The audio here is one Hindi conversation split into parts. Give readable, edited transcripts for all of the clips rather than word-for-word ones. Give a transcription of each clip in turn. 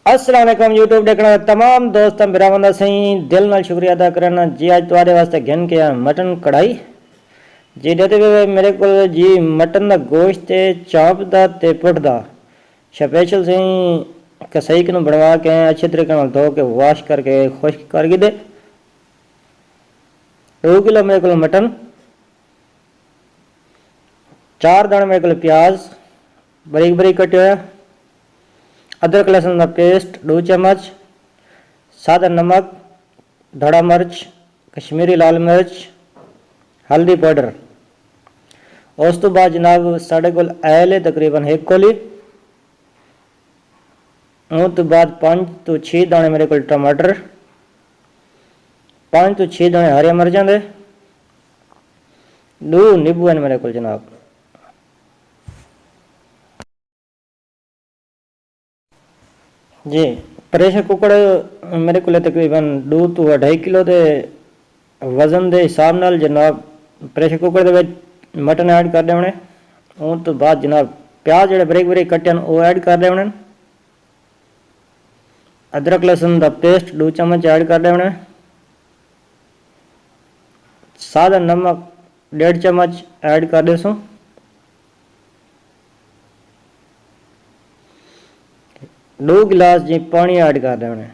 अस्सलाम वालेकुम यूट्यूब देखने वाले तमाम दोस्तों भरावां दा सही दिल नाल शुक्रिया अदा करना जी। अज तुहाडे वास्ते घेन के आ मटन कढ़ाई जी। देते हुए मेरे को जी मटन दा गोश्त ते चाप दा ते पुट दा स्पेशल सही कसाई को बनवा के अच्छे तरीके नाल धो के वाश करके खुश्क करके दे 2 किलो मेरे को मटन, 4 दाने मेरे को प्याज बारीक बारीक कटे हुआ, अदरक लहसुन का पेस्ट 2 चम्मच, सादा नमक, धड़ा मिर्च, कश्मीरी लाल मिर्च, हल्दी पाउडर। उस तो बाद जनाब साढ़े को आयल है तकरीबन 1 कोली। उस तो बाद 5 तो 6 दाने मेरे को टमाटर, 5 तो 6 दाने हरिया मिर्चों के, 2 नींबू हैं मेरे को जनाब। जी प्रेशर कुकर मेरे को तकरीबन 2 तो 2.5 किलो के वजन के हिसाब नाल जनाब प्रेशर कुकर के मटन ऐड कर देने। उस तो बाद जनाब प्याज जो बारीक बारीक कटे वो ऐड कर देने, अदरक लहसुन का पेस्ट 2 चम्मच ऐड कर देने, सादा नमक 1.5 चम्मच ऐड कर देसो, दो गिलास जी पानी ऐड कर देना।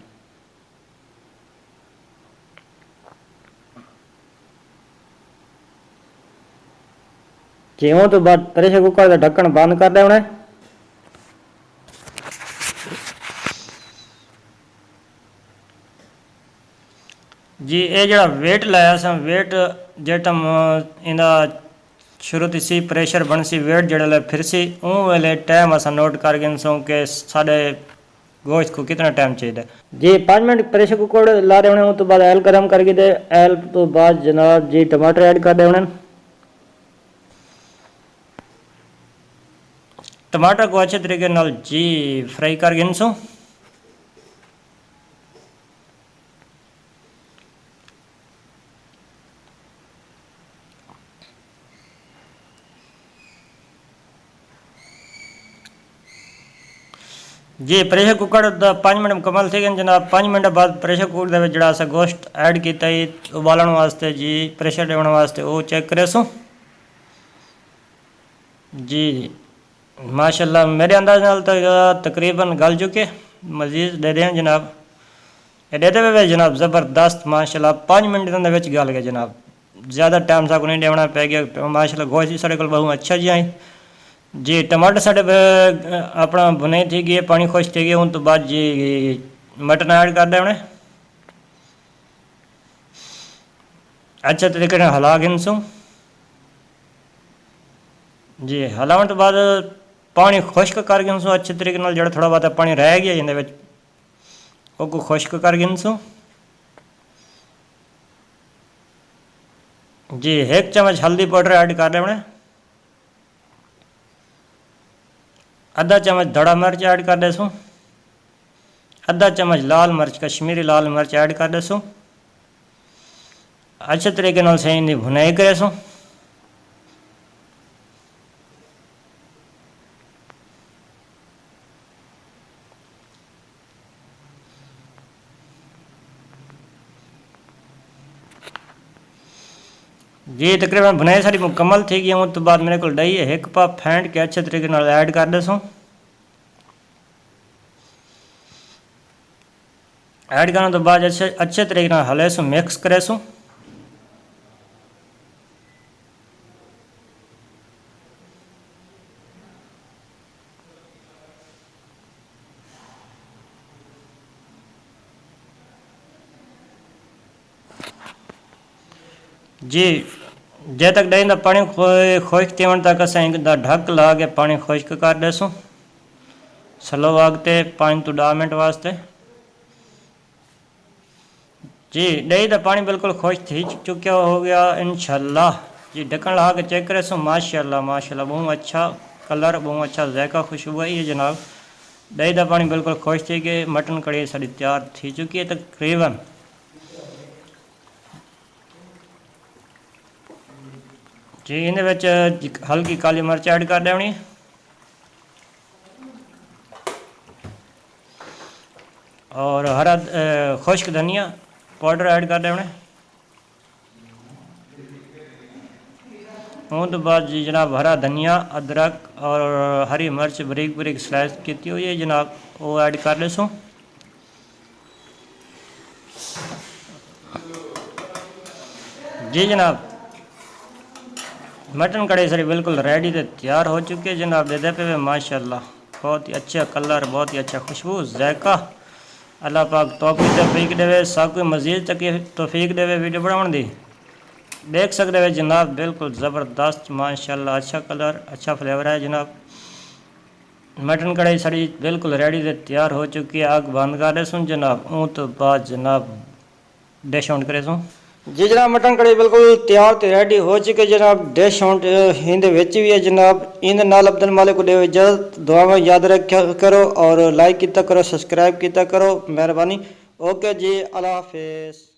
जी तो बाद प्रेशर कुकर का ढक्कन बंद कर देना। जी ये जड़ा वेट लाया सा वेट जेटा इंदा शुरू तो सी प्रेशर बन सी वेट जड़ा फिर सी उन वेले टाइम असा नोट कर गए सो कि साढ़े गोश्त को कितना टाइम चाहिए जी। 5 मिनट प्रेशर कुकर ला रहे होने। उस तो बाद ऑयल गर्म करके दे ऑयल तो बाद जनाब जी टमाटर ऐड कर देने। टमाटर को अच्छे तरीके नाल जी फ्राई कर गिन सो। जी प्रेशर कुकर 5 मिनट मुकम्मल थे गए जनाब। 5 मिनट बाद प्रेशर कुकर जड़ा सा गोश्त ऐड किया उबालन वास्ते जी प्रेशर देने वास्ते वो चेक करे सो जी। माशाल्लाह मेरे अंदाज नाल तो तकरीबन गल चुके। मजीद दे दें जनाब। ये देते हुए जनाब ज़बरदस्त माशाल्लाह 5 मिनट गल गए जनाब। ज़्यादा टाइम साको नहीं देना पै गया। माशाल्लाह गोश्त भी साढ़े को बहुत अच्छा जी आई जी। टमाटर साढ़े अपना बुने थी गए पानी खुश थी गए। उन तो बाद जी मटन ऐड कर देने अच्छे तरीके से हिला गिनसू जी। हिलाने तो बाद पानी खुश्क कर गिनसू अच्छे तरीके नाल। जो थोड़ा बहुत पानी रह गया जिंदे वो खुश्क कर गिनसू जी। 1 चम्मच हल्दी पाउडर ऐड कर देने, आधा चम्मच धड़ा मिर्च ऐड कर देसो, आधा चम्मच लाल मिर्च कश्मीरी लाल मिर्च ऐड कर देसो। अच्छे तरीके नाल सही दी भुनाई करे सो जी। तकरीबन बुनाई सारी मुकम्मल थी गई। उस तो बाद मेरे को दही है 1 पाव फेंट के अच्छे तरीके नाल ऐड कर देसो। ऐड करने तो बाद अच्छे तरीके नाल हले सो मिक्स करे सो जी। जे तक दही का पानी खुश्क थी तक असें ढक ला के पानी खुश्क कर देसो स्लो आग ते 5 तो 10 मिनट वास्ते जी। दही का पानी बिल्कुल खुश थी चुका हो गया इंशाल्लाह जी। ढक्कन लगा के चेक करे सो माशाल्लाह माशाल्लाह बहुत अच्छा कलर बहुत अच्छा जायका खुशबू आई है जनाब। दही का पानी बिल्कुल खुश थी कि मटन कढ़ी साड़ी तैयार थी चुकी है तकरीबन जी। इन हल्की काली मिर्च ऐड कर देनी, हरा खुश्क धनिया पाउडर ऐड कर देने। उन तो बाद जी जनाब हरा धनिया, अदरक और हरी मिर्च बरीक बरीक स्लाइस की हुई है जनाब, वो ऐड कर लेसूँ। जी जनाब, मटन कढ़ाई सारी बिल्कुल रेडी तो तैयार हो चुकी है जनाब। दे दे पे माशाल्लाह बहुत ही अच्छा कलर, बहुत ही अच्छा खुशबू, जायका। अल्लाह पाक तौफीक तौफीक देवे, सब कोई मजीद तक तौफीक देवे वीडियो बनाने दी। देख सकते हो जनाब बिल्कुल ज़बरदस्त माशाल्लाह, अच्छा कलर, अच्छा फ्लेवर है जनाब। मटन कढ़ाई सारी बिल्कुल रेडी तो तैयार हो चुकी है। आग बंद कर दे सुन जनाब, ऊँ तो बाद जनाब डिश ऑन करे सुन। जी जनाब, मटन कढ़ी बिल्कुल तैयार तो रेडी हो चुके जनाब। डिश ऑन हिंद विच भी है जनाब। इन नाल अब्दुल मालिक को देवे इजाजत। दुआ में याद रखा करो और लाइक किया करो, सब्सक्राइब किया करो, मेहरबानी। ओके जी, अल्लाह हाफिज़।